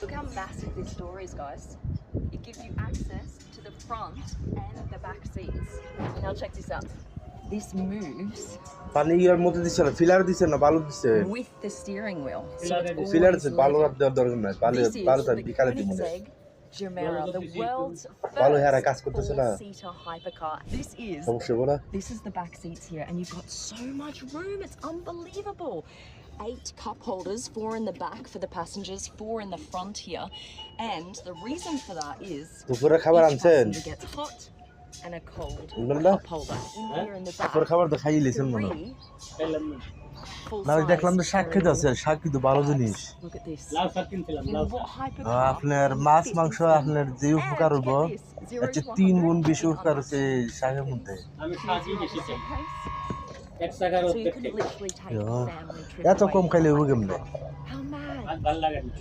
Look how massive this door is, guys. It gives you access to the front and the back seats. Now check this out. This moves পানি ইয়ার মধ্যে দিছে না filler দিছে না বালু দিছে with the steering wheel. So it's filler always দিছে বালু level. রাত দেওয়ার দরকার নাই বালু This বালু is তার the বিকালে দিব না Koenigsegg Gemera, the world's ভালো হেরা কাজ first করতেছে না four-seater hypercar. সমস্যা বলা This is the back seats here, and you've got so much room. It's unbelievable. 8 cup holders, 4 in the back for the passengers, 4 in the front here. And the reason for that is দুপুরে খাবার each আনছেন passenger gets hot and a cold না cup holder in here in the back. দুপুরে খাবার তো খাইয়ে লিছেন মনে 3 না আমি দেখলাম যে শাক খেতে আছে শাক কিন্তু ভালো জিনিস Look at this. লাউ শাক কিনছিলাম লাউ শাক। What hypercar আপনার মাছ মাংস আপনার যে উপকার হইব এর চেয়ে 3 গুণ বেশি উপকার হচ্ছে এই শাকের মধ্যে আমি শাকই বেশি খাই suitcase. এক টাকার So you অর্ধেক can খাই literally take a Yeah. family trip এত away কম from খাইলে home. হইব কেমনে How mad. আর ভালো লাগে না